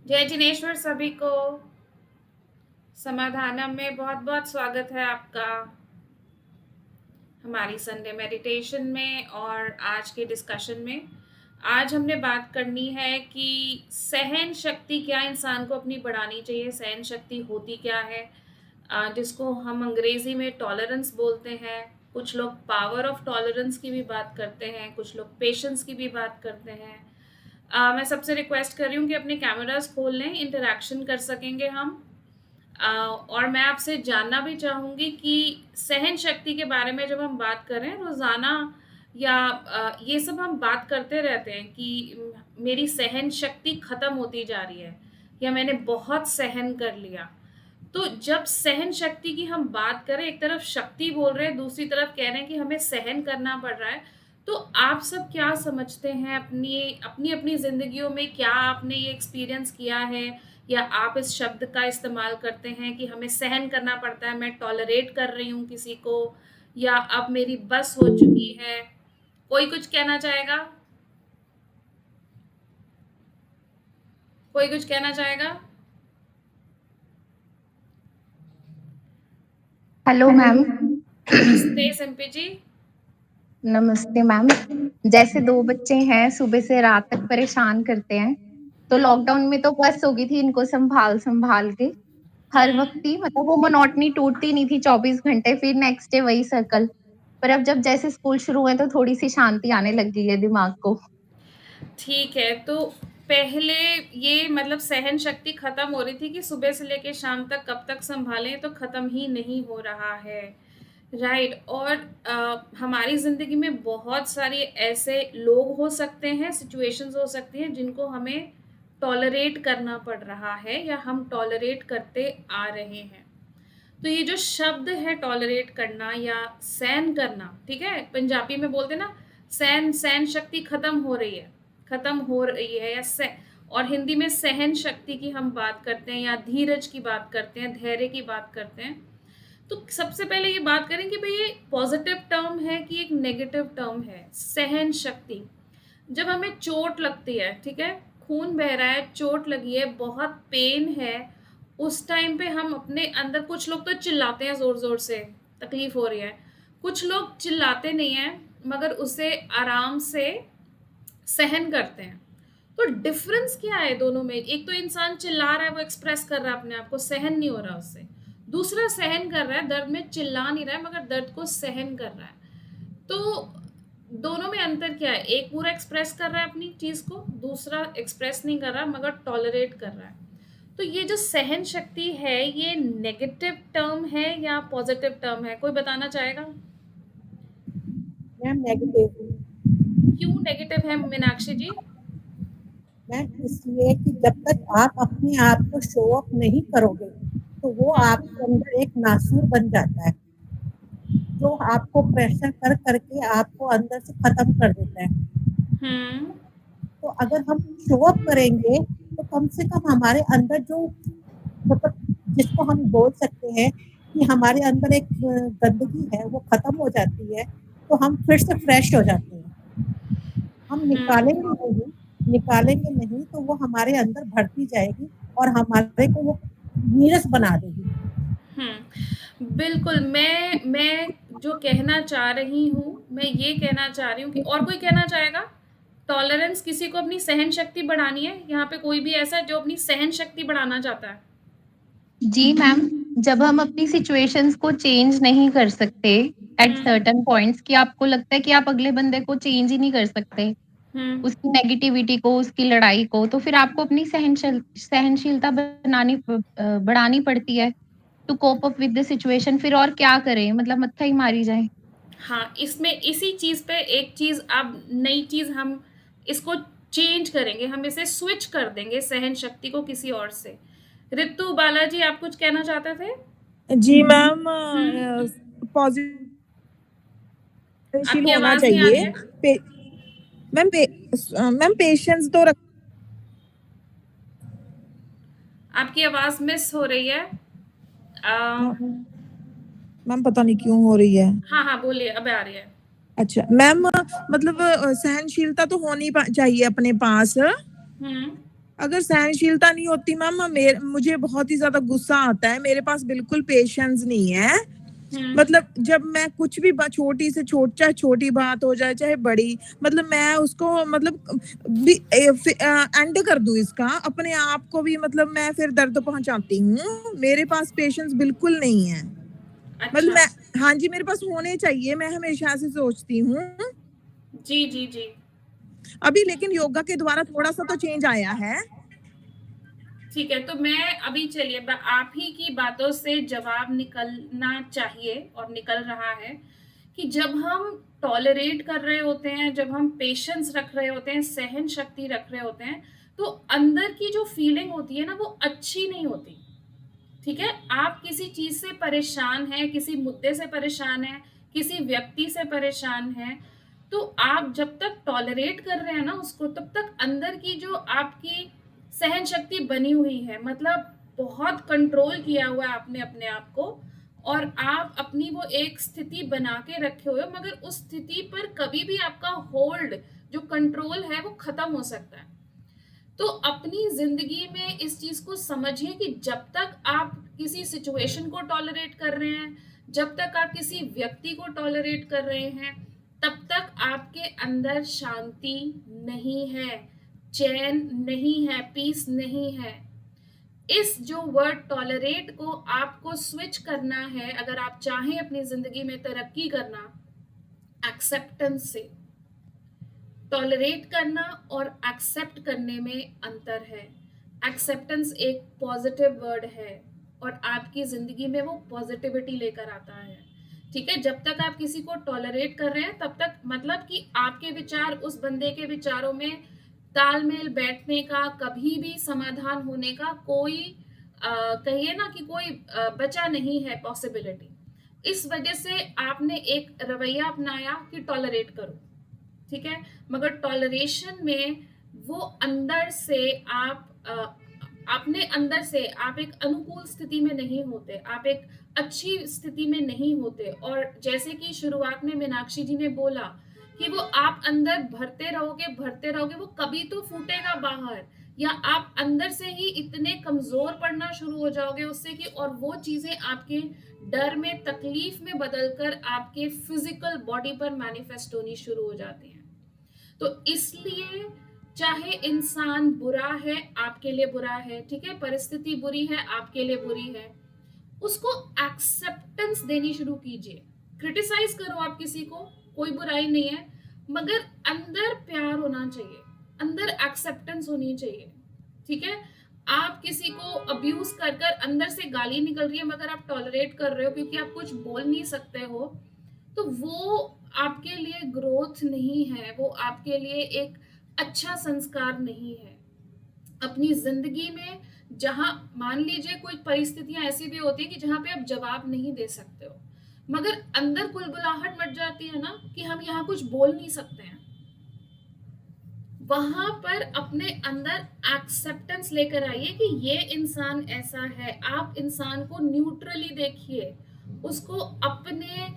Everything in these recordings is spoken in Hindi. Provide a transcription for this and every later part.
जय जिनेश्वर सभी को। समाधानम में बहुत बहुत स्वागत है आपका हमारी संडे मेडिटेशन में और आज के डिस्कशन में। आज हमने बात करनी है कि सहन शक्ति क्या इंसान को अपनी बढ़ानी चाहिए, सहन शक्ति होती क्या है, जिसको हम अंग्रेजी में टॉलरेंस बोलते हैं। कुछ लोग पावर ऑफ टॉलरेंस की भी बात करते हैं, कुछ लोग पेशेंस की भी बात करते हैं। मैं सबसे रिक्वेस्ट कर रही हूँ कि अपने कैमरास खोल लें, इंटरेक्शन कर सकेंगे हम। और मैं आपसे जानना भी चाहूँगी कि सहन शक्ति के बारे में जब हम बात करें रोज़ाना या ये सब हम बात करते रहते हैं कि मेरी सहन शक्ति ख़त्म होती जा रही है या मैंने बहुत सहन कर लिया। तो जब सहन शक्ति की हम बात करें, एक तरफ शक्ति बोल रहे हैं, दूसरी तरफ कह रहे हैं कि हमें सहन करना पड़ रहा है। तो आप सब क्या समझते हैं अपनी अपनी अपनी ज़िंदगियों में, क्या आपने ये एक्सपीरियंस किया है या आप इस शब्द का इस्तेमाल करते हैं कि हमें सहन करना पड़ता है, मैं टॉलरेट कर रही हूँ किसी को, या अब मेरी बस हो चुकी है? कोई कुछ कहना चाहेगा? कोई कुछ कहना चाहेगा? Hello ma'am. नमस्ते सिम्पी जी। नमस्ते मैम। जैसे दो बच्चे हैं, सुबह से रात तक परेशान करते हैं, तो लॉकडाउन में तो बस हो गई थी इनको संभाल संभाल के। हर वक्त ही मतलब वो मोनोटनी टूटती नहीं थी 24 घंटे, फिर नेक्स्ट डे वही सर्कल। पर अब जब जैसे स्कूल शुरू हुए तो थोड़ी सी शांति आने लग गई है दिमाग को। ठीक है, तो पहले ये मतलब सहन शक्ति खत्म हो रही थी कि सुबह से लेके शाम तक कब तक संभालें, तो खत्म ही नहीं हो रहा है। राइट। और हमारी ज़िंदगी में बहुत सारे ऐसे लोग हो सकते हैं, सिचुएशंस हो सकती हैं जिनको हमें टॉलरेट करना पड़ रहा है या हम टॉलरेट करते आ रहे हैं। तो ये जो शब्द है टॉलरेट करना या सहन करना, ठीक है, पंजाबी में बोलते ना, सहन सहन शक्ति खत्म हो रही है, खत्म हो रही है या और हिंदी में सहन शक्ति की हम बात करते हैं या धीरज की बात करते हैं, धैर्य की बात करते हैं। तो सबसे पहले ये बात करें कि भाई ये पॉजिटिव टर्म है कि एक नेगेटिव टर्म है सहन शक्ति। जब हमें चोट लगती है, ठीक है, खून बह रहा है, चोट लगी है, बहुत पेन है, उस टाइम पे हम अपने अंदर, कुछ लोग तो चिल्लाते हैं ज़ोर ज़ोर से, तकलीफ हो रही है, कुछ लोग चिल्लाते नहीं हैं मगर उसे आराम से सहन करते हैं। तो डिफरेंस क्या है दोनों में? एक तो इंसान चिल्ला रहा है, वो एक्सप्रेस कर रहा है अपने आप को, सहन नहीं हो रहा उससे। दूसरा सहन कर रहा है, दर्द में चिल्ला नहीं रहा है मगर दर्द को सहन कर रहा है। तो दोनों में अंतर क्या है? एक पूरा एक्सप्रेस कर रहा है अपनी चीज़ को, दूसरा एक्सप्रेस नहीं कर रहा मगर टॉलरेट कर रहा है। तो ये जो सहन शक्ति है, ये नेगेटिव टर्म है या पॉजिटिव टर्म है? कोई बताना चाहेगा? Ma'am negative. क्यों नेगेटिव है मीनाक्षी जी? मैम इसलिए कि जब तक आप अपने आप को शो ऑफ नहीं करोगे तो वो आपके अंदर एक नासूर बन जाता है जो आपको प्रेशर कर करके आपको अंदर से खत्म कर देता है। तो अगर हम शो ऑफ करेंगे तो कम से कम हमारे अंदर जो मतलब जिसको हम बोल सकते हैं कि हमारे अंदर एक गंदगी है वो खत्म हो जाती है, तो हम फिर से फ्रेश हो जाते हैं। हम निकालेंगे नहीं तो वो हमारे अंदर भरती जाएगी और हमारे को वो नीरस बना देगी। बिल्कुल। मैं जो कहना चाह रही हूँ, मैं ये कहना चाह रही हूँ कि और कोई कहना चाहेगा? टॉलरेंस, किसी को अपनी सहन शक्ति बढ़ानी है? यहाँ पे कोई भी ऐसा है जो अपनी सहन शक्ति बढ़ाना चाहता है? जी मैम, जब हम अपनी सिचुएशंस को चेंज नहीं कर सकते एट सर्टेन पॉइंट्स, कि आपको लगता है कि आप अगले बंदे को चेंज ही नहीं कर सकते, उसकी नेगेटिविटी को, उसकी लड़ाई को, तो फिर आपको अपनी सहनशीलता बढ़ानी पड़ती है to cope up with the situation. फिर और क्या करें, मतलब मत्था ही मारी जाए। हाँ, इसमें इसी चीज़ पे एक चीज़, अब नई चीज़ हम इसको चेंज करेंगे, हम इसे स्विच कर देंगे सहन शक्ति को किसी और से। ऋतु बालाजी, आप कुछ कहना चाहते थे? जी मैम, पॉजिटिव आपकी होना आवाज़ नहीं आ रही चाहिए। है। मैम पेशेंस तो आपकी आवाज़ मिस हो रही है। मैम पता नहीं क्यों हो रही है। हाँ हाँ, बोलिए, अब आ रही है। अच्छा मैम, मतलब सहनशीलता तो होनी चाहिए अपने पास। अगर सहनशीलता नहीं होती मैम, मुझे बहुत ही ज्यादा गुस्सा आता है, मेरे पास बिल्कुल पेशेंस नहीं है। मतलब जब मैं कुछ भी छोटी से चाहे छोटी बात हो जाए चाहे बड़ी, मतलब मैं उसको मतलब एंड कर दूं इसका, अपने आप को भी मतलब मैं फिर दर्द पहुंचाती हूँ। मेरे पास पेशेंस बिल्कुल नहीं है। मतलब मैं, हाँ जी, मेरे पास होने चाहिए, मैं हमेशा से सोचती हूँ। जी जी जी। अभी लेकिन योगा के द्वारा थोड़ा सा तो चेंज आया है। ठीक है, तो मैं अभी चलिए आप ही की बातों से जवाब निकलना चाहिए और निकल रहा है कि जब हम टॉलरेट कर रहे होते हैं, जब हम पेशेंस रख रहे होते हैं, सहन शक्ति रख रहे होते हैं, तो अंदर की जो फीलिंग होती है ना वो अच्छी नहीं होती। ठीक है, आप किसी चीज से परेशान हैं, किसी मुद्दे से परेशान हैं, किसी व्यक्ति से परेशान हैं, तो आप जब तक टॉलरेट कर रहे हैं ना उसको, तब तक अंदर की जो आपकी सहन शक्ति बनी हुई है, मतलब बहुत कंट्रोल किया हुआ है आपने अपने आप को, और आप अपनी वो एक स्थिति बना के रखे हुए हो, मगर उस स्थिति पर कभी भी आपका होल्ड, जो कंट्रोल है, वो खत्म हो सकता है। तो अपनी जिंदगी में इस चीज को समझिए कि जब तक आप किसी सिचुएशन को टॉलरेट कर रहे हैं, जब तक आप किसी व्यक्ति को टॉलरेट कर रहे हैं, तब तक आपके अंदर शांति नहीं है, चैन नहीं है, पीस नहीं है। इस जो वर्ड टॉलरेट को आपको स्विच करना है, अगर आप चाहें अपनी जिंदगी में तरक्की करना, एक्सेप्टेंस से। टॉलरेट करना और एक्सेप्ट करने में अंतर है। एक्सेप्टेंस एक पॉजिटिव वर्ड है और आपकी जिंदगी में वो पॉजिटिविटी लेकर आता है। ठीक है, जब तक आप किसी को टॉलरेट कर रहे हैं तब तक मतलब कि आपके विचार उस बंदे के विचारों में तालमेल बैठने का, कभी भी समाधान होने का कोई कहिए ना कि कोई बचा नहीं है पॉसिबिलिटी। इस वजह से आपने एक रवैया अपनाया कि टॉलरेट करो। ठीक है, मगर टॉलरेशन में वो अंदर से आप अपने अंदर से आप एक अनुकूल स्थिति में नहीं होते, आप एक अच्छी स्थिति में नहीं होते। और जैसे कि शुरुआत में मीनाक्षी जी ने बोला कि वो आप अंदर भरते रहोगे, वो कभी तो फूटेगा बाहर, या आप अंदर से ही इतने कमजोर पड़ना शुरू हो जाओगे उससे कि और वो चीजें आपके डर में, तकलीफ में बदलकर आपके फिजिकल बॉडी पर मैनिफेस्ट होनी शुरू हो जाती हैं। तो इसलिए चाहे इंसान बुरा है, आपके लिए बुरा है, ठीक है, परिस्थिति बुरी है, आपके लिए बुरी है, उसको एक्सेप्टेंस देनी शुरू कीजिए। क्रिटिसाइज करो आप किसी को, कोई बुराई नहीं है, मगर अंदर प्यार होना चाहिए, अंदर एक्सेप्टेंस होनी चाहिए। ठीक है, आप किसी को अब्यूज कर कर अंदर से गाली निकल रही है मगर आप टॉलरेट कर रहे हो क्योंकि आप कुछ बोल नहीं सकते हो, तो वो आपके लिए ग्रोथ नहीं है, वो आपके लिए एक अच्छा संस्कार नहीं है। अपनी जिंदगी में जहां मान लीजिए कोई परिस्थितियां ऐसी भी होती है कि जहां पे आप जवाब नहीं दे सकते हो, मगर अंदर कुलबुलाहट मच जाती है ना कि हम यहाँ कुछ बोल नहीं सकते हैं, वहां पर अपने अंदर एक्सेप्टेंस लेकर आइए कि ये इंसान ऐसा है। आप इंसान को न्यूट्रली देखिए, उसको अपने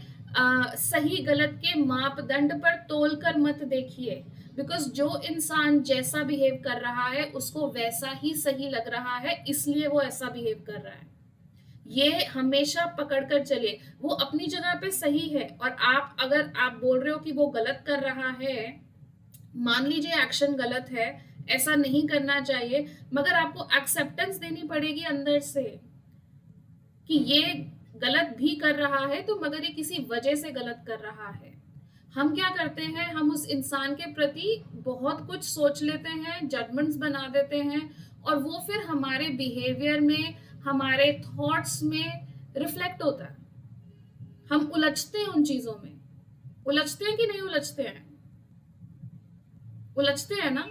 सही गलत के मापदंड पर तोलकर मत देखिए, बिकॉज जो इंसान जैसा बिहेव कर रहा है उसको वैसा ही सही लग रहा है, इसलिए वो ऐसा बिहेव कर रहा है। ये हमेशा पकड़कर चलिए, वो अपनी जगह पे सही है और आप अगर आप बोल रहे हो कि वो गलत कर रहा है, मान लीजिए एक्शन गलत है, ऐसा नहीं करना चाहिए, मगर आपको एक्सेप्टेंस देनी पड़ेगी अंदर से कि ये गलत भी कर रहा है, तो मगर ये किसी वजह से गलत कर रहा है। हम क्या करते हैं, हम उस इंसान के प्रति बहुत कुछ सोच लेते हैं, जजमेंट्स बना देते हैं, और वो फिर हमारे बिहेवियर में, हमारे थॉट्स में रिफ्लेक्ट होता है। हम उलझते हैं उन चीजों में। उलझते हैं कि नहीं उलझते हैं? उलझते हैं ना।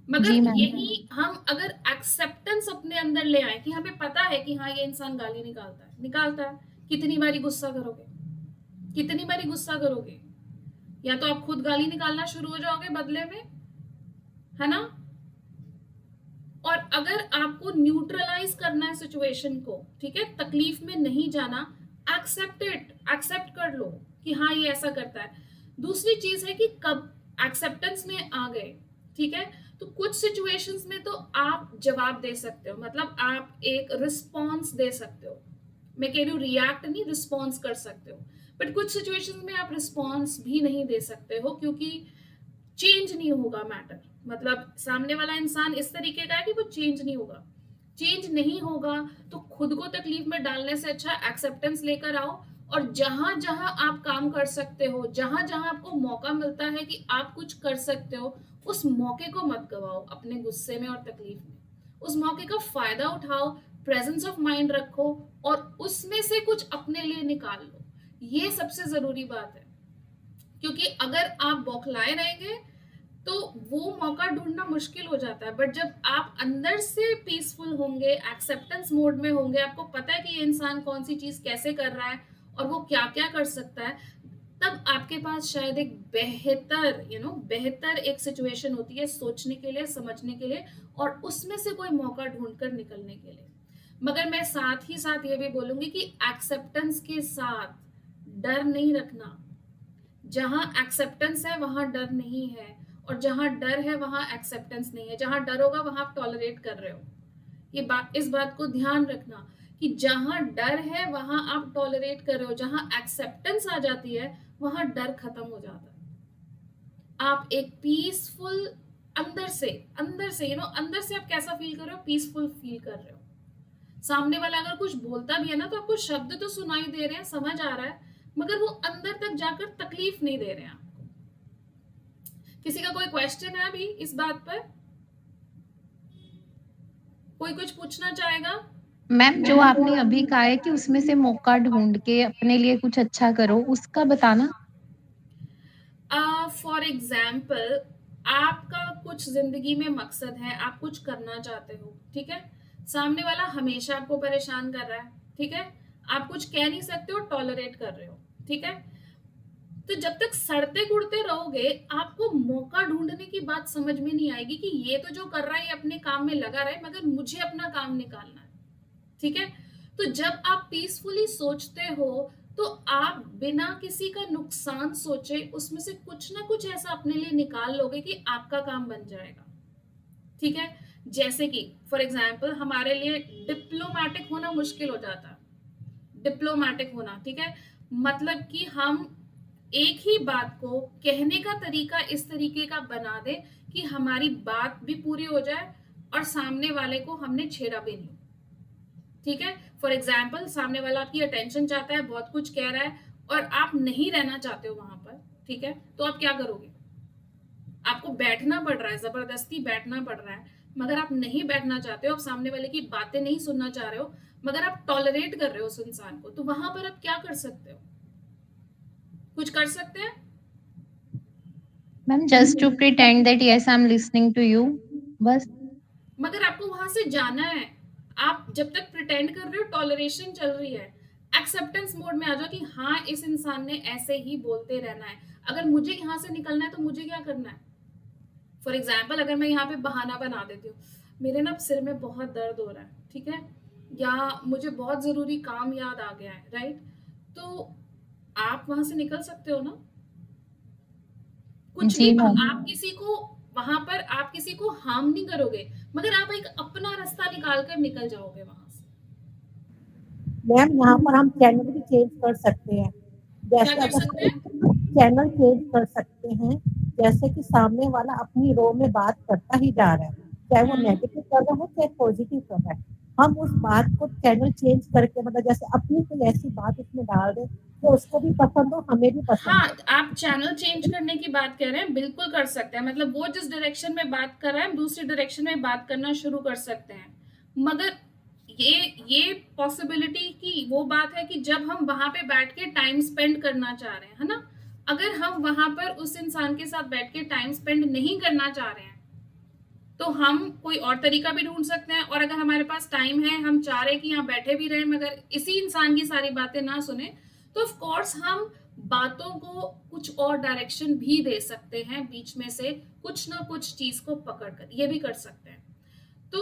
मगर यही हम अगर एक्सेप्टेंस अपने अंदर ले आए कि हमें पता है कि हाँ ये इंसान गाली निकालता है, कितनी बारी गुस्सा करोगे, कितनी बारी गुस्सा करोगे? या तो आप खुद गाली निकालना शुरू हो जाओगे बदले में, है ना। और अगर आपको न्यूट्रलाइज करना है सिचुएशन को, ठीक है, तकलीफ में नहीं जाना, एक्सेप्ट कर लो कि हाँ ये ऐसा करता है। दूसरी चीज है कि कब एक्सेप्टेंस में आ गए, ठीक है, तो कुछ सिचुएशंस में तो आप जवाब दे सकते हो, मतलब आप एक रिस्पॉन्स दे सकते हो। मैं कह रही हूँ रिएक्ट नहीं, रिस्पॉन्स कर सकते हो। बट कुछ सिचुएशंस में आप रिस्पॉन्स भी नहीं दे सकते हो, क्योंकि चेंज नहीं होगा मैटर। मतलब सामने वाला इंसान इस तरीके का है कि वो चेंज नहीं होगा। चेंज नहीं होगा तो खुद को तकलीफ में डालने से अच्छा एक्सेप्टेंस लेकर आओ, और जहां जहां आप काम कर सकते हो, जहां जहां आपको मौका मिलता है कि आप कुछ कर सकते हो, उस मौके को मत गवाओ अपने गुस्से में और तकलीफ में। उस मौके का फायदा उठाओ, प्रेजेंस ऑफ माइंड रखो, और उसमें से कुछ अपने लिए निकाल लो। ये सबसे जरूरी बात है, क्योंकि अगर आप बौखलाए रहेंगे तो वो मौका ढूंढना मुश्किल हो जाता है। बट जब आप अंदर से पीसफुल होंगे, एक्सेप्टेंस मोड में होंगे, आपको पता है कि ये इंसान कौन सी चीज कैसे कर रहा है और वो क्या क्या कर सकता है, तब आपके पास शायद एक बेहतर बेहतर एक सिचुएशन होती है सोचने के लिए, समझने के लिए, और उसमें से कोई मौका ढूंढकर निकलने के लिए। मगर मैं साथ ही साथ ये भी बोलूंगी कि एक्सेप्टेंस के साथ डर नहीं रखना। जहां एक्सेप्टेंस है वहां डर नहीं है, और जहां डर है वहां एक्सेप्टेंस नहीं है। जहां डर होगा वहां आप टॉलरेट कर रहे हो। इस बात को ध्यान रखना कि जहां डर है वहां आप टॉलरेट कर रहे हो, जहां एक्सेप्टेंस आ जाती है वहां डर खत्म हो जाता है। आप एक पीसफुल अंदर से अंदर से आप कैसा फील कर रहे हो? पीसफुल फील कर रहे हो। सामने वाला अगर कुछ बोलता भी है ना, तो आपको शब्द तो सुनाई दे रहे हैं, समझ आ रहा है, मगर वो अंदर तक जाकर तकलीफ नहीं दे रहे हैं आपको। किसी का कोई क्वेश्चन है अभी इस बात पर? कोई कुछ पूछना चाहेगा? मैम जो आपने अभी कहा है कि उसमें से मौका ढूंढ के अपने लिए कुछ अच्छा करो, उसका बताना। फॉर एग्जाम्पल, आपका कुछ जिंदगी में मकसद है, आप कुछ करना चाहते हो, ठीक है। सामने वाला हमेशा आपको परेशान कर रहा है, ठीक है। आप कुछ कह नहीं सकते हो, टॉलरेट कर रहे हो, ठीक है। तो जब तक सड़ते गुड़ते रहोगे, आपको मौका ढूंढने की बात समझ में नहीं आएगी कि ये तो जो कर रहा है ये अपने काम में लगा रहे, मगर मुझे अपना काम निकालना है, ठीक है। तो जब आप पीसफुली सोचते हो तो आप बिना किसी का नुकसान सोचे उसमें से कुछ ना कुछ ऐसा अपने लिए निकाल लोगे कि आपका काम बन जाएगा, ठीक है। जैसे कि फॉर एग्जाम्पल हमारे लिए डिप्लोमेटिक होना मुश्किल हो जाता है, डिप्लोमेटिक होना, ठीक है। मतलब कि हम एक ही बात को कहने का तरीका इस तरीके का बना दे कि हमारी बात भी पूरी हो जाए और सामने वाले को हमने छेड़ा भी नहीं, ठीक है। फॉर एग्जाम्पल सामने वाला आपकी अटेंशन चाहता है, बहुत कुछ कह रहा है, और आप नहीं रहना चाहते हो वहां पर, ठीक है। तो आप क्या करोगे? आपको बैठना पड़ रहा है, जबरदस्ती बैठना पड़ रहा है, मगर आप नहीं बैठना चाहते हो, आप सामने वाले की बातें नहीं सुनना चाह रहे हो, मगर आप टॉलरेट कर रहे हो उस इंसान को। तो वहां पर आप क्या कर सकते हो? कुछ कर सकते हैं? Ma'am just to pretend that yes I am listening to you, बस। मगर आपको वहां से जाना है। आप जब तक प्रिटेंड कर रहे हो, टॉलरेशन चल रही है, एक्सेप्टेंस मोड में आ जाओ कि हाँ इस इंसान ने ऐसे ही बोलते रहना है, अगर मुझे यहाँ से निकलना है तो मुझे क्या करना है। फॉर एग्जाम्पल अगर मैं यहाँ पे बहाना बना देती हूँ, मेरे ना सिर में बहुत दर्द हो रहा है, ठीक है, या मुझे बहुत जरूरी काम याद आ गया है, राइट। तो आप वहां से निकल सकते हो ना, कुछ भी। जी मैम। आप किसी को वहां पर आप किसी को हार्म नहीं करोगे, मगर आप एक अपना रास्ता निकाल कर निकल जाओगे वहां से। मैम यहाँ पर हम चैनल भी चेंज कर सकते हैं। क्या जैसे कर अगर सकते हैं? चैनल चेंज कर सकते हैं, जैसे कि सामने वाला अपनी रो में बात करता ही जा रहा है, चाहे वो नेगेटिव कर रहा हो चाहे पॉजिटिव कर रहा है, हम उस बात को चैनल चेंज करके, मतलब जैसे अपनी कोई ऐसी बात उसमें डाल दे तो उसको भी पसंद हो, हमें भी पसंद हाँ, हो। आप चैनल चेंज करने की बात कह रहे हैं, बिल्कुल कर सकते हैं। मतलब वो जिस डायरेक्शन में बात कर रहा है, हम दूसरी डायरेक्शन में बात करना शुरू कर सकते हैं। मगर ये पॉसिबिलिटी की वो बात है कि जब हम वहां पे बैठ के टाइम स्पेंड करना चाह रहे हैं, है ना। अगर हम वहां पर उस इंसान के साथ बैठ के टाइम स्पेंड नहीं करना चाह रहे हैं, तो हम कोई और तरीका भी ढूंढ सकते हैं। और अगर हमारे पास टाइम है, हम चाह रहे हैं कि यहाँ बैठे भी रहे मगर इसी इंसान की सारी बातें ना सुने, तो ऑफ कोर्स हम बातों को कुछ और डायरेक्शन भी दे सकते हैं, बीच में से कुछ ना कुछ चीज को पकड़कर, ये भी कर सकते हैं। तो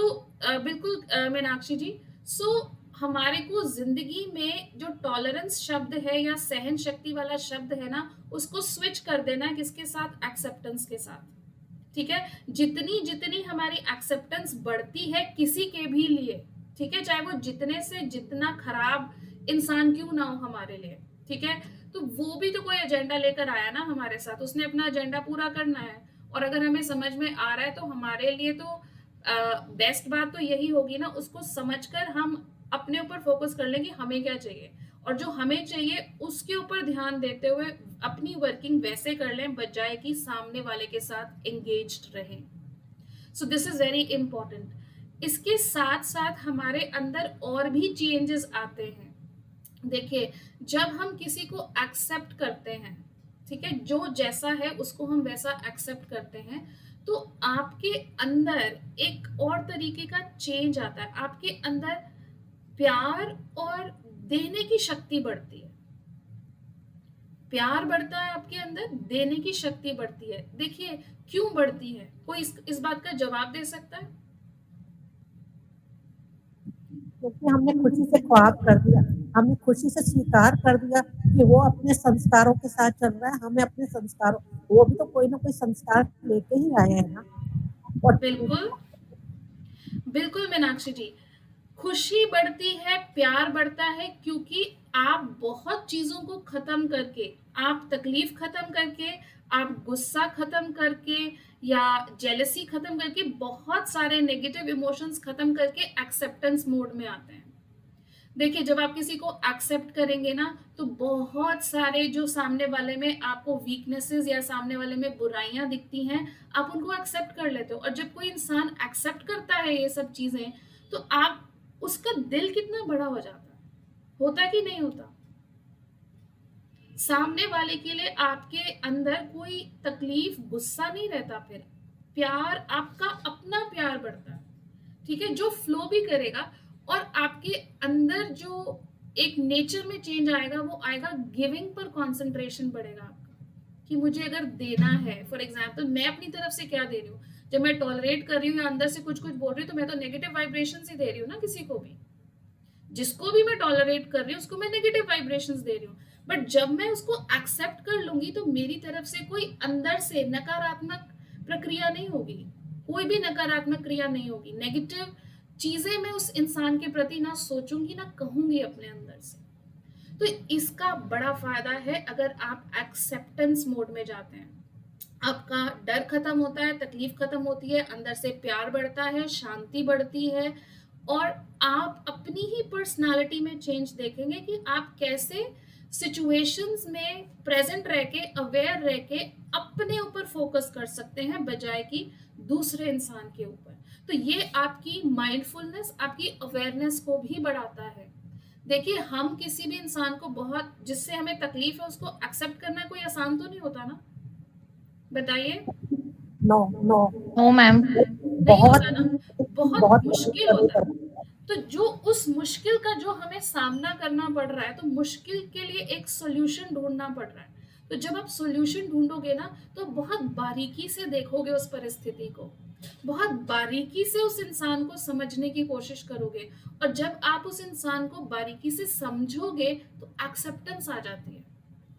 बिल्कुल मीनाक्षी जी, सो हमारे को जिंदगी में जो टॉलरेंस शब्द है या सहन शक्ति वाला शब्द है ना, उसको स्विच कर देना है किसके साथ? एक्सेप्टेंस के साथ। ठीक है, जितनी जितनी हमारी एक्सेप्टेंस बढ़ती है किसी के भी लिए, ठीक है, चाहे वो जितने से जितना खराब इंसान क्यों ना हो हमारे लिए, ठीक है, तो वो भी तो कोई एजेंडा लेकर आया ना हमारे साथ, उसने अपना एजेंडा पूरा करना है, और अगर हमें समझ में आ रहा है तो हमारे लिए तो बेस्ट बात तो यही होगी ना, उसको समझकर हम अपने ऊपर फोकस कर लें कि हमें क्या चाहिए, और जो हमें चाहिए उसके ऊपर ध्यान देते हुए अपनी वर्किंग वैसे कर लें बजाय कि सामने वाले के साथ एंगेज्ड रहें। So this is very important. इसके साथ साथ हमारे अंदर और भी चेंजेस आते हैं। देखिए, जब हम किसी को एक्सेप्ट करते हैं, ठीक है, जो जैसा है उसको हम वैसा एक्सेप्ट करते हैं, तो आपके अंदर एक और तरीके का चेंज आता है, आपके अंदर प्यार और देने की शक्ति बढ़ती है, प्यार बढ़ता है आपके अंदर, देने की शक्ति बढ़ती है। देखिए क्यों बढ़ती है, कोई इस बात का जवाब दे सकता है? क्योंकि हमने खुशी से ख्वाब कर दिया, हमने खुशी से स्वीकार कर दिया कि वो अपने संस्कारों के साथ चल रहा है, हमें अपने संस्कारों, वो भी तो कोई ना कोई संस्कार लेके ही आए हैं ना। और बिल्कुल बिल्कुल मीनाक्षी जी, खुशी बढ़ती है, प्यार बढ़ता है, क्योंकि आप बहुत चीजों को खत्म करके, आप तकलीफ खत्म करके, आप गुस्सा खत्म करके या जेलसी खत्म करके, बहुत सारे नेगेटिव इमोशंस खत्म करके एक्सेप्टेंस मोड में आते हैं। देखिए, जब आप किसी को एक्सेप्ट करेंगे ना, तो बहुत सारे जो सामने वाले में आपको वीकनेसेस या सामने वाले में बुराइयां दिखती हैं, आप उनको एक्सेप्ट कर लेते हो। और जब कोई इंसान एक्सेप्ट करता है ये सब चीजें, तो आप उसका दिल कितना बड़ा हो जाता है, होता कि नहीं होता? सामने वाले के लिए आपके अंदर कोई तकलीफ, गुस्सा नहीं रहता, फिर प्यार, आपका अपना प्यार बढ़ता है, ठीक है, जो फ्लो भी करेगा। और आपके अंदर जो एक नेचर में चेंज आएगा, वो आएगा गिविंग पर कंसंट्रेशन बढ़ेगा आपका, कि मुझे अगर देना है, फॉर एग्जांपल मैं अपनी तरफ से क्या दे रही हूँ, जब मैं टॉलरेट कर रही हूँ या अंदर से कुछ कुछ बोल रही हूँ, तो मैं तो नेगेटिव वाइब्रेशन ही दे रही हूँ ना किसी को भी, जिसको भी मैं टॉलरेट कर रही हूँ उसको मैं नेगेटिव वाइब्रेशंस दे रही हूँ। बट जब मैं उसको एक्सेप्ट कर लूंगी, तो मेरी तरफ से कोई अंदर से नकारात्मक प्रक्रिया नहीं होगी, कोई भी नकारात्मक क्रिया नहीं होगी, नेगेटिव चीजें मैं उस इंसान के प्रति ना सोचूंगी ना कहूंगी अपने अंदर से। तो इसका बड़ा फायदा है अगर आप एक्सेप्टेंस मोड में जाते हैं। आपका डर खत्म होता है, तकलीफ खत्म होती है, अंदर से प्यार बढ़ता है, शांति बढ़ती है, और आप अपनी ही पर्सनालिटी में चेंज देखेंगे कि आप कैसे सिचुएशंस में प्रेजेंट रह के, अवेयर रह के अपने ऊपर फोकस कर सकते हैं बजाय कि दूसरे इंसान के ऊपर। तो ये आपकी माइंडफुलनेस, आपकी अवेयरनेस को भी बढ़ाता है। देखिए, हम किसी भी इंसान को, बहुत जिससे हमें तकलीफ है, उसको एक्सेप्ट करना कोई आसान तो नहीं होता ना, बताइए। No no no ma'am. नहीं बहुत होता ना, बहुत बहुत मुश्किल होता है। तो जो उस मुश्किल का जो हमें सामना करना पड़ रहा है, तो मुश्किल के लिए एक सॉल्यूशन ढूंढना पड़ रहा है। तो जब आप सॉल्यूशन ढूंढोगे ना, तो बहुत बारीकी से देखोगे उस परिस्थिति को, बहुत बारीकी से उस इंसान को समझने की कोशिश करोगे, और जब आप उस इंसान को बारीकी से समझोगे, तो एक्सेप्टेंस आ जाती है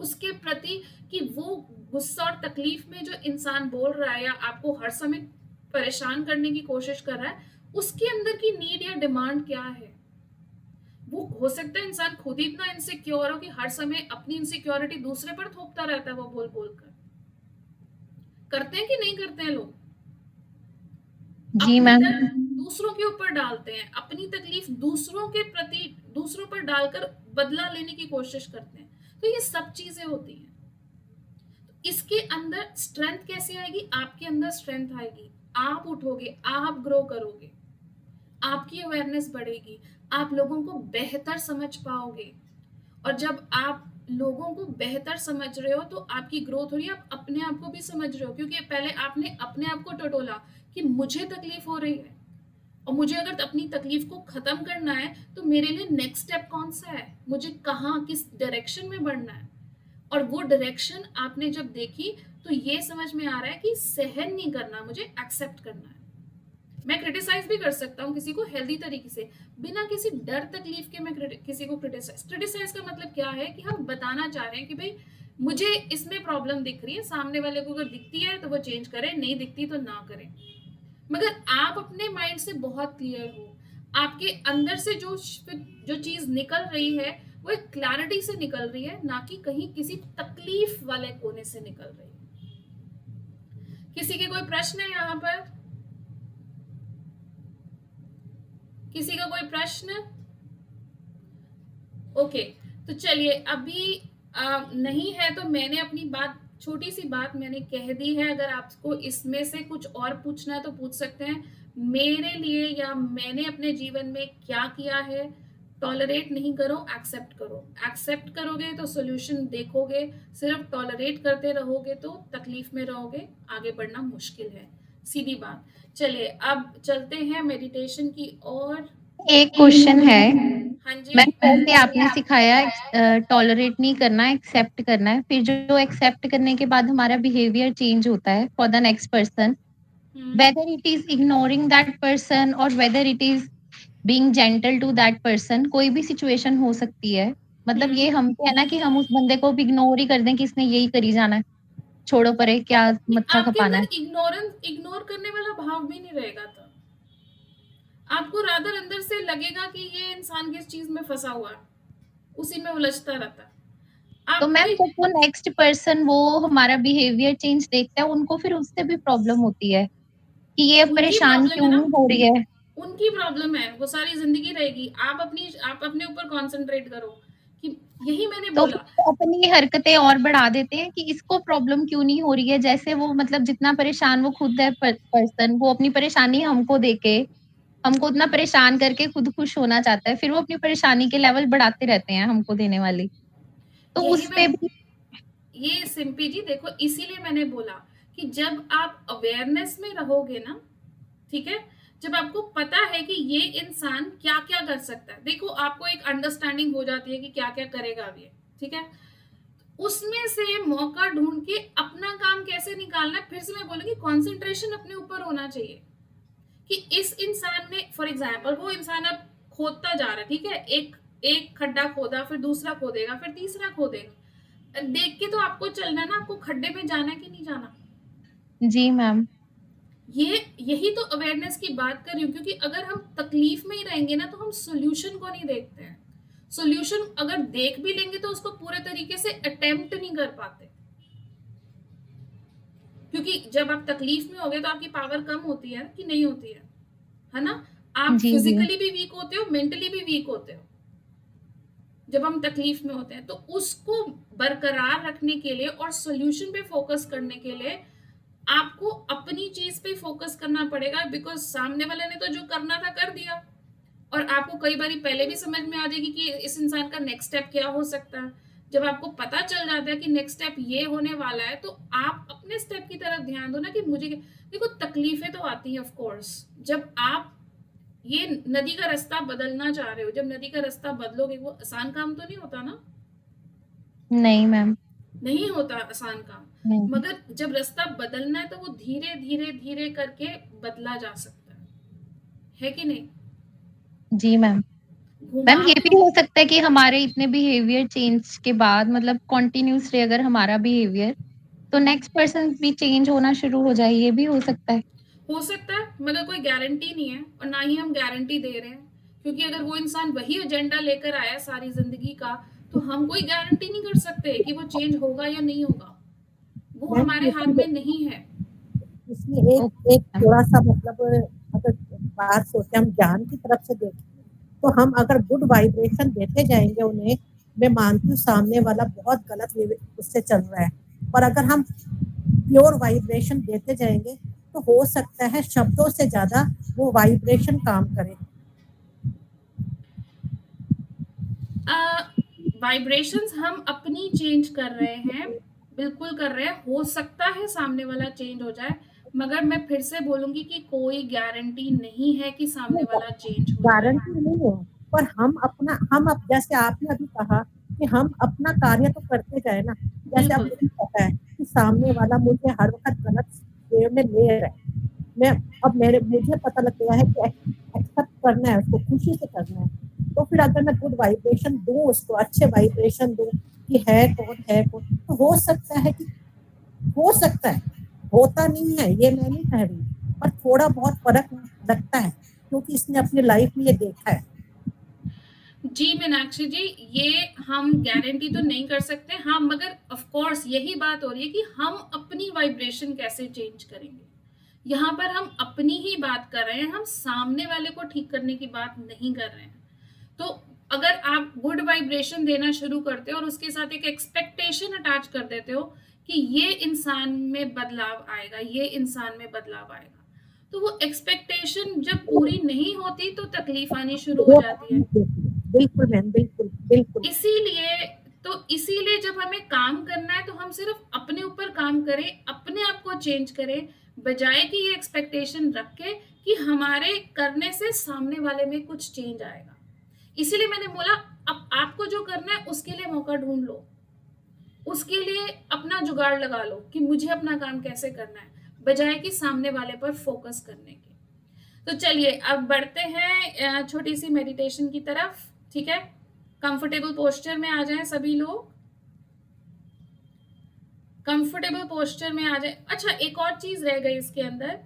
उसके प्रति, कि वो गुस्सा और तकलीफ में जो इंसान बोल रहा है या आपको हर समय परेशान करने की कोशिश कर रहा है, उसके अंदर की नीड या डिमांड क्या है। वो हो सकता है इंसान खुद ही इतना इनसिक्योर हो कि हर समय अपनी इनसिक्योरिटी दूसरे पर थोपता रहता है, वो बोल बोल कर। करते हैं कि नहीं करते हैं लोग? जी मैम। दूसरों के ऊपर डालते हैं, अपनी तकलीफ दूसरों के प्रति, दूसरों पर डालकर बदला लेने की कोशिश करते हैं। तो ये सब चीजें होती हैं। तो इसके अंदर स्ट्रेंथ कैसे आएगी? आपके अंदर स्ट्रेंथ आएगी, आप उठोगे, आप ग्रो करोगे, आपकी अवेयरनेस बढ़ेगी, आप लोगों को बेहतर समझ पाओगे। और जब आप लोगों को बेहतर समझ रहे हो, तो आपकी ग्रोथ हो रही है, आप अपने आप को भी समझ रहे हो, क्योंकि पहले आपने अपने आप को टटोला कि मुझे तकलीफ हो रही है, और मुझे अगर अपनी तकलीफ को खत्म करना है, तो मेरे लिए नेक्स्ट स्टेप कौन सा है, मुझे कहाँ, किस डायरेक्शन में बढ़ना है। और वो डायरेक्शन आपने जब देखी, तो ये समझ में आ रहा है कि सहन नहीं करना, मुझे एक्सेप्ट करना है। मैं क्रिटिसाइज भी कर सकता हूँ किसी को हेल्दी तरीके से, बिना किसी डर तकलीफ के मैं किसी को क्रिटिसाइज का मतलब क्या है कि हम बताना चाह रहे हैं कि भाई मुझे इसमें प्रॉब्लम दिख रही है, सामने वाले को अगर दिखती है तो वो चेंज करे, नहीं दिखती तो ना करे। मगर आप अपने माइंड से बहुत क्लियर हो, आपके अंदर से जो चीज निकल रही है वो एक क्लैरिटी से निकल रही है, ना कि कहीं किसी तकलीफ वाले कोने से निकल रही है। किसी के कोई प्रश्न है यहाँ पर? किसी का कोई प्रश्न? ओके, तो चलिए, अभी नहीं है तो मैंने अपनी बात, छोटी सी बात मैंने कह दी है। अगर आपको इसमें से कुछ और पूछना है तो पूछ सकते हैं। मेरे लिए या मैंने अपने जीवन में क्या किया है, टॉलरेट नहीं करो, एक्सेप्ट करो। एक्सेप्ट करोगे तो सोल्यूशन देखोगे, सिर्फ टॉलरेट करते रहोगे तो तकलीफ में रहोगे, आगे बढ़ना मुश्किल है, सीधी बात। चलिए अब चलते हैं मेडिटेशन की ओर। एक क्वेश्चन है हाँ जी मैम, जैसे आपने सिखाया टॉलरेट नहीं करना, एक्सेप्ट करना है, फिर जो एक्सेप्ट करने के बाद हमारा बिहेवियर चेंज होता है for the next person, whether it is ignoring that person or whether it is being gentle to that person, कोई भी सिचुएशन हो सकती है। मतलब ये हम पे है ना कि हम उस बंदे को इग्नोर ही कर दें कि इसने यही करी जाना है, छोड़ो परे, क्या मत्था आपके खपाना है। अंदर इग्नोर करने वाला भाव भी नहीं रहेगा, तो आपको रादर अंदर से लगेगा कि ये इंसान किस चीज में फंसा हुआ है, उसी में उलझता रहता है। तो मैम जब वो नेक्स्ट पर्सन वो हमारा बिहेवियर चेंज देखता है, उनको फिर उससे भी प्रॉब्लम होती है कि ये परेशान क्यों नहीं हो रही है। उनकी प्रॉब्लम है, वो सारी जिंदगी रहेगी। आप अपने ऊपर कंसंट्रेट करो कि यही मैंने तो बोला। अपनी हरकतें और बढ़ा देते हैं कि इसको प्रॉब्लम क्यों नहीं हो रही है। जैसे वो मतलब जितना परेशान वो खुद है पर्सन, वो अपनी परेशानी हमको देके, हमको उतना परेशान करके खुद खुश होना चाहता है, फिर वो अपनी परेशानी के लेवल बढ़ाते रहते हैं हमको देने वाली। तो उस पे भी ये सिंपी जी देखो, इसीलिए मैंने बोला कि जब आप अवेयरनेस में रहोगे ना, ठीक है, जब आपको पता है कि ये इंसान क्या क्या कर सकता है, देखो आपको एक अंडरस्टैंडिंग हो जाती है कि क्या क्या करेगा अब ये, ठीक है, उसमें से मौका ढूंढ के अपना काम कैसे निकालना है। फिर से मैं बोलूंगी, कंसंट्रेशन अपने ऊपर होना चाहिए कि इस इंसान ने, फॉर एग्जाम्पल, वो इंसान अब खोदता जा रहा है, ठीक है, एक खड्डा खोदा, फिर दूसरा खोदेगा, फिर तीसरा खोदेगा, देख के तो आपको चलना ना, आपको खड्डे में जाना है कि नहीं जाना। जी मैम, यही तो अवेयरनेस की बात कर रही हूँ, क्योंकि अगर हम तकलीफ में ही रहेंगे ना तो हम सोल्यूशन को नहीं देखते हैं। सोल्यूशन अगर देख भी लेंगे तो उसको पूरे तरीके से अटेम्प्ट नहीं कर पाते, क्योंकि जब आप तकलीफ में होगे तो आपकी पावर कम होती है कि नहीं होती है ना। आप फिजिकली भी वीक होते हो, मेंटली भी वीक होते हो जब हम तकलीफ में होते हैं। तो उसको बरकरार रखने के लिए और सोल्यूशन पे फोकस करने के लिए आपको अपनी चीज पे फोकस करना पड़ेगा, बिकॉज सामने वाले ने तो जो करना था कर दिया, और आपको कई बार पहले भी समझ में आ जाएगी कि इस इंसान का नेक्स्ट स्टेप क्या हो सकता है। जब आपको पता चल जाता है कि नेक्स्ट स्टेप ये होने वाला है, तो आप अपने स्टेप की तरफ ध्यान दो ना कि मुझे, देखो तकलीफें तो आती है ऑफ कोर्स। जब आप ये नदी का रास्ता बदलना चाह रहे हो, जब नदी का रास्ता बदलोगे, वो आसान काम तो नहीं होता ना। नहीं मैम, नहीं होता आसान काम, मगर जब रास्ता बदलना है तो वो धीरे धीरे धीरे करके बदला जा सकता है कि नहीं। जी मैम। मैम ये भी हो सकता है कि हमारे इतने बिहेवियर चेंज के बाद, मतलब कंटिन्यूसली अगर हमारा बिहेवियर, तो नेक्स्ट पर्सन भी चेंज होना शुरू हो जाए, ये भी हो सकता है। मगर कोई गारंटी नहीं है, और ना ही हम गारंटी दे रहे हैं, क्योंकि अगर वो इंसान वही एजेंडा लेकर आया सारी जिंदगी का, तो हम कोई गारंटी नहीं कर सकते कि वो चेंज होगा या नहीं होगा, वो हमारे हाथ में नहीं है। इसमें एक थोड़ा सा मतलब, अगर बात सोचे हम ज्ञान की तरफ से देखें, तो हम अगर गुड वाइब्रेशन देते जाएंगे उन्हें, मैं मानती हूँ सामने वाला बहुत गलत उससे चल रहा है, पर अगर हम प्योर वाइब्रेशन देते जाएंगे तो हो सकता है शब्दों से ज्यादा वो वाइब्रेशन काम करे। वाइब्रेशंस हम अपनी चेंज कर रहे हैं, बिल्कुल कर रहे हैं। हो सकता है सामने वाला चेंज हो जाए, मगर मैं फिर से बोलूंगी कि कोई गारंटी नहीं है कि सामने वाला चेंज हो जाए। गारंटी नहीं है, पर हम जैसे आपने अभी कहा कि हम अपना कार्य तो करते जाए ना। जैसे अब मुझे पता है कि सामने वाला मुझे हर वक्त गलत वे में ले रहा है, मुझे पता लग गया है कि एक्सेप्ट करना है, उसको खुशी से करना है। तो फिर अगर मैं गुड वाइब्रेशन दूं, उसको अच्छे वाइब्रेशन दूं, कि है कौन, तो हो सकता है कि हो सकता है, होता नहीं है ये मैं नहीं कह रही, पर थोड़ा बहुत फर्क लगता है क्योंकि इसने अपनी लाइफ में ये देखा है। जी मीनाक्षी जी, ये हम गारंटी तो नहीं कर सकते, हाँ, मगर ऑफ कोर्स यही बात हो रही है कि हम अपनी वाइब्रेशन कैसे चेंज करेंगे। यहाँ पर हम अपनी ही बात कर रहे हैं, हम सामने वाले को ठीक करने की बात नहीं कर रहे हैं। तो अगर आप गुड वाइब्रेशन देना शुरू करते हो और उसके साथ एक एक्सपेक्टेशन अटैच कर देते हो कि ये इंसान में बदलाव आएगा, ये इंसान में बदलाव आएगा, तो वो एक्सपेक्टेशन जब पूरी नहीं होती तो तकलीफ आनी शुरू हो जाती है। बिल्कुल मैम, बिल्कुल बिल्कुल। इसीलिए जब हमें काम करना है तो हम सिर्फ अपने ऊपर काम करें, अपने आप को चेंज करें, बजाय कि ये एक्सपेक्टेशन रखें कि हमारे करने से सामने वाले में कुछ चेंज आएगा। इसीलिए मैंने बोला, अब आपको जो करना है उसके लिए मौका ढूंढ लो, उसके लिए अपना जुगाड़ लगा लो कि मुझे अपना काम कैसे करना है, बजाय कि सामने वाले पर फोकस करने के। तो चलिए अब बढ़ते हैं छोटी सी मेडिटेशन की तरफ। ठीक है, कंफर्टेबल पोस्चर में आ जाएं सभी लोग, कंफर्टेबल पोस्चर में आ जाए। अच्छा, एक और चीज रह गई इसके अंदर,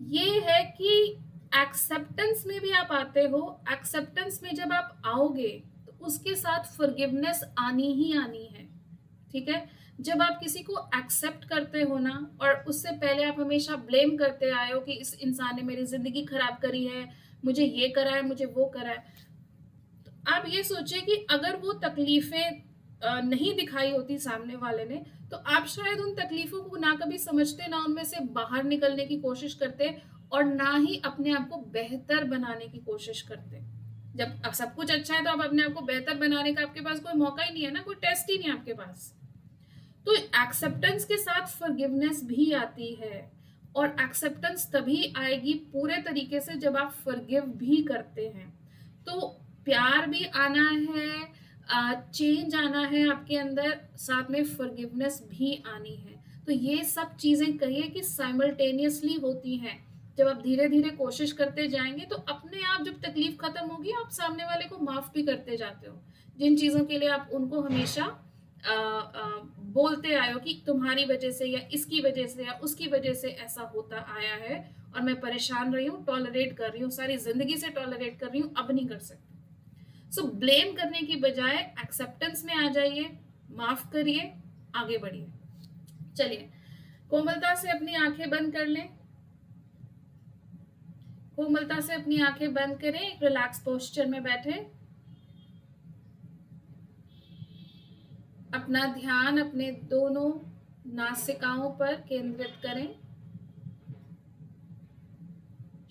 ये है कि एक्सेप्टेंस में भी आप आते हो। एक्सेप्टेंस में जब आप आओगे तो उसके साथ फॉरगिवनेस आनी ही आनी है। ठीक है, जब आप किसी को एक्सेप्ट करते हो ना, और उससे पहले आप हमेशा ब्लेम करते आए हो कि इस इंसान ने मेरी जिंदगी खराब करी है, मुझे ये करा है, मुझे वो करा है, तो आप ये सोचिए कि अगर वो तकलीफें नहीं दिखाई होती सामने वाले ने, तो आप शायद उन तकलीफों को ना कभी समझते, ना उनमें से बाहर निकलने की कोशिश करते, और ना ही अपने आप को बेहतर बनाने की कोशिश करते। जब अब सब कुछ अच्छा है तो आप अपने आप को बेहतर बनाने का आपके पास कोई मौका ही नहीं है ना, कोई टेस्ट ही नहीं है आपके पास। तो एक्सेप्टेंस के साथ फॉरगिवनेस भी आती है, और एक्सेप्टेंस तभी आएगी पूरे तरीके से जब आप फॉरगिव भी करते हैं। तो प्यार भी आना है, चेंज आना है आपके अंदर, साथ में फॉरगिवनेस भी आनी है। तो ये सब चीजें कहिए कि साइमल्टेनियसली होती हैं। जब आप धीरे धीरे कोशिश करते जाएंगे तो अपने आप जब तकलीफ खत्म होगी, आप सामने वाले को माफ भी करते जाते हो, जिन चीजों के लिए आप उनको हमेशा बोलते आए हो कि तुम्हारी वजह से या इसकी वजह से या उसकी वजह से ऐसा होता आया है, और मैं परेशान रही हूँ, टॉलरेट कर रही हूँ, सारी जिंदगी से टॉलरेट कर रही हूँ, अब नहीं कर सकती। सो ब्लेम करने की बजाय एक्सेप्टेंस में आ जाइए, माफ करिए, आगे बढ़िए। चलिए, कोमलता से अपनी आंखें बंद कर लें, कोमलता से अपनी आंखें बंद करें, एक रिलैक्स पोस्चर में बैठे। अपना ध्यान अपने दोनों नासिकाओं पर केंद्रित करें।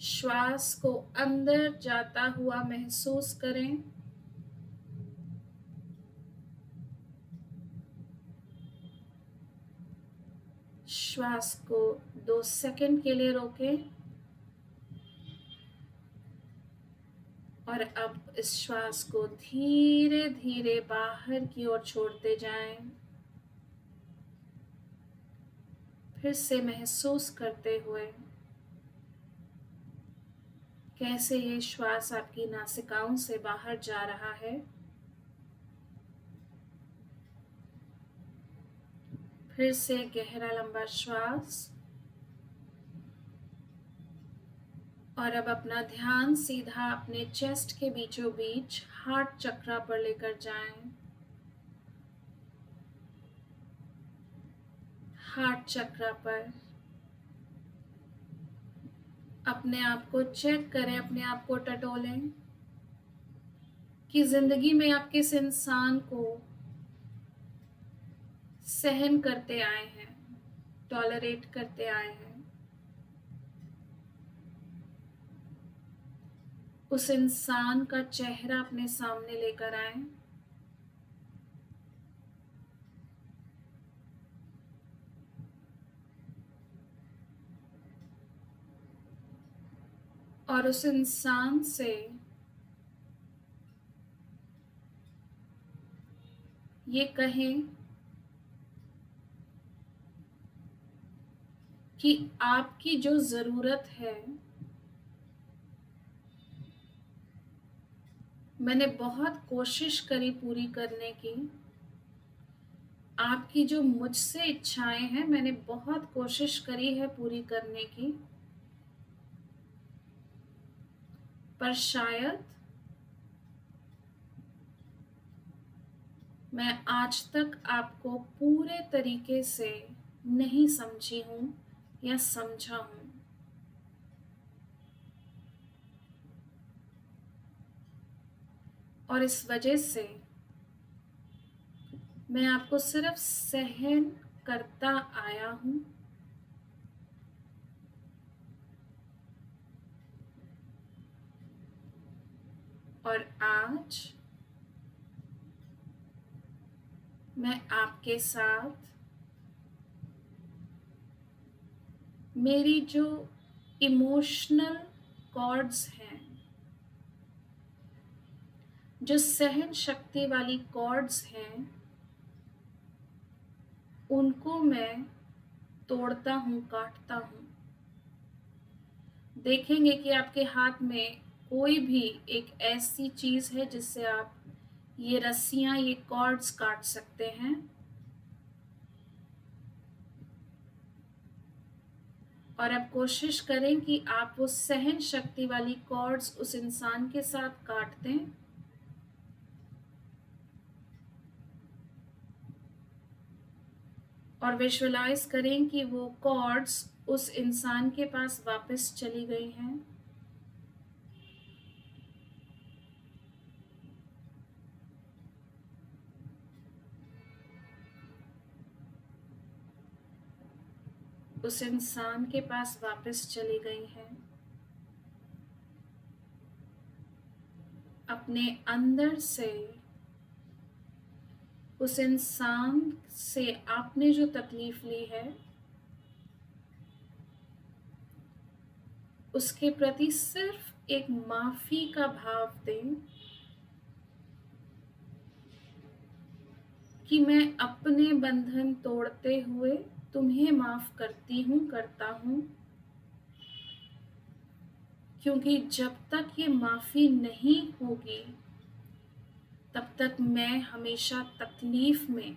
श्वास को अंदर जाता हुआ महसूस करें। श्वास को 2 सेकंड के लिए रोकें, और अब इस श्वास को धीरे धीरे बाहर की ओर छोड़ते जाएं। फिर से महसूस करते हुए कैसे ये श्वास आपकी नासिकाओं से बाहर जा रहा है। फिर से गहरा लंबा श्वास, और अब अपना ध्यान सीधा अपने चेस्ट के बीचों बीच हार्ट चक्र पर लेकर जाएं। हार्ट चक्र पर अपने आप को चेक करें, अपने आप को टटोलें कि जिंदगी में आप किस इंसान को सहन करते आए हैं, टॉलरेट करते आए हैं। उस इंसान का चेहरा अपने सामने लेकर आए, और उस इंसान से ये कहें कि आपकी जो जरूरत है मैंने बहुत कोशिश करी पूरी करने की, आपकी जो मुझसे इच्छाएं हैं, मैंने बहुत कोशिश करी है पूरी करने की, पर शायद मैं आज तक आपको पूरे तरीके से नहीं समझी हूँ या समझा हूँ। और इस वजह से मैं आपको सिर्फ सहन करता आया हूँ, और आज मैं आपके साथ मेरी जो इमोशनल कॉर्ड्स हैं, जो सहन शक्ति वाली कॉर्ड्स हैं, उनको मैं तोड़ता हूँ, काटता हूँ। देखेंगे कि आपके हाथ में कोई भी एक ऐसी चीज है जिससे आप ये रस्सियां, ये कॉर्ड्स काट सकते हैं। और अब कोशिश करें कि आप वो सहन शक्ति वाली कॉर्ड्स उस इंसान के साथ काट दें, और विजुअलाइज करें कि वो कॉर्ड्स उस इंसान के पास वापस चली गई हैं। उस इंसान के पास वापस चली गई हैं। अपने अंदर से उस इंसान से आपने जो तकलीफ ली है, उसके प्रति सिर्फ एक माफी का भाव दें कि मैं अपने बंधन तोड़ते हुए तुम्हें माफ करती हूँ, करता हूँ, क्योंकि जब तक ये माफी नहीं होगी तब तक मैं हमेशा तकलीफ में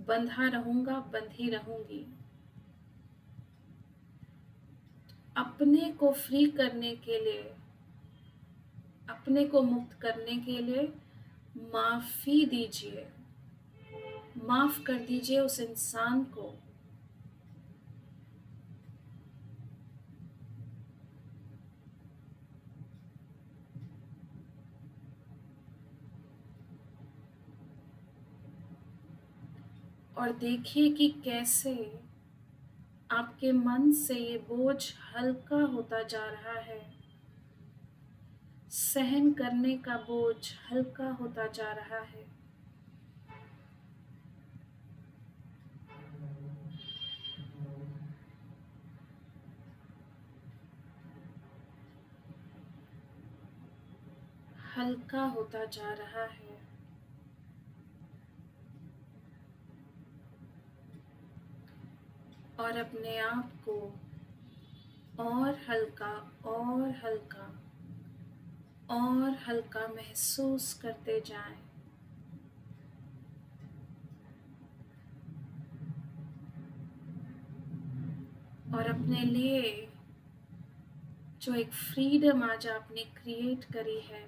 बंधा रहूंगा, बंधी रहूंगी। अपने को फ्री करने के लिए, अपने को मुक्त करने के लिए माफी दीजिए, माफ कर दीजिए उस इंसान को। और देखिए कि कैसे आपके मन से ये बोझ हल्का होता जा रहा है। सहन करने का बोझ हल्का होता जा रहा है। हल्का होता जा रहा है। और अपने आप को और हल्का और हल्का और हल्का महसूस करते जाएं। और अपने लिए जो एक फ्रीडम आज आपने क्रिएट करी है,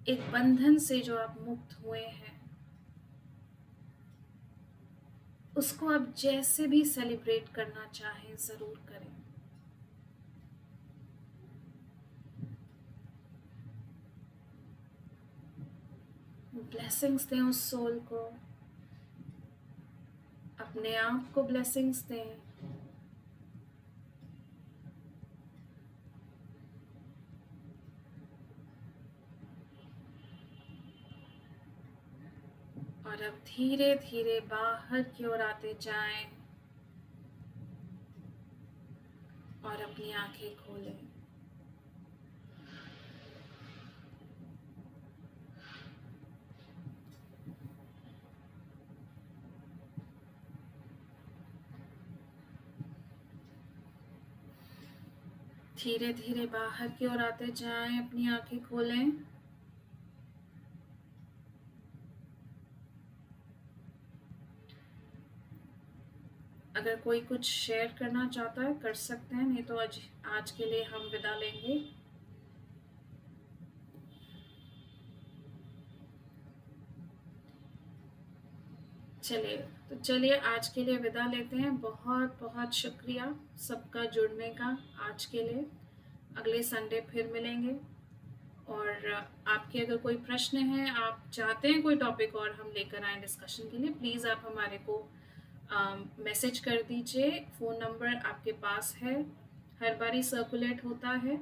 एक बंधन से जो आप मुक्त हुए हैं, उसको आप जैसे भी सेलिब्रेट करना चाहें जरूर करें। ब्लेसिंग्स दें उस सोल को, अपने आप को ब्लेसिंग्स दें। और अब धीरे धीरे बाहर की ओर आते जाएं और अपनी आंखें खोलें। धीरे धीरे बाहर की ओर आते जाएं, अपनी आंखें खोलें। अगर कोई कुछ शेयर करना चाहता है कर सकते हैं, नहीं तो आज के लिए हम विदा लेंगे। चलिए आज के लिए विदा लेते हैं। बहुत बहुत शुक्रिया सबका जुड़ने का आज के लिए। अगले संडे फिर मिलेंगे। और आपके अगर कोई प्रश्न है, आप चाहते हैं कोई टॉपिक और हम लेकर आए डिस्कशन के लिए, प्लीज़ आप हमारे को मैसेज कर दीजिए। फ़ोन नंबर आपके पास है, हर बारी सर्कुलेट होता है।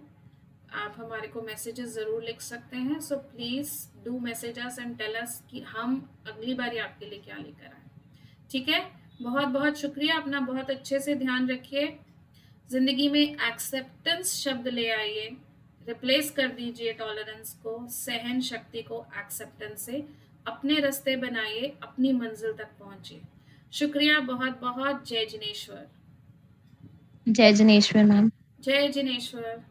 आप हमारे को मैसेजेस ज़रूर लिख सकते हैं। So please do message us and tell us कि हम अगली बारी आपके लिए क्या लेकर आए। ठीक है, बहुत बहुत शुक्रिया। अपना बहुत अच्छे से ध्यान रखिए। ज़िंदगी में एक्सेप्टेंस शब्द ले आइए, रिप्लेस कर दीजिए टॉलरेंस को, सहन शक्ति को एक्सेप्टेंस से। अपने रास्ते बनाइए, अपनी मंजिल तक पहुंचिए। शुक्रिया बहुत बहुत। जय जिनेश्वर। जय जिनेश्वर मैम। जय जिनेश्वर।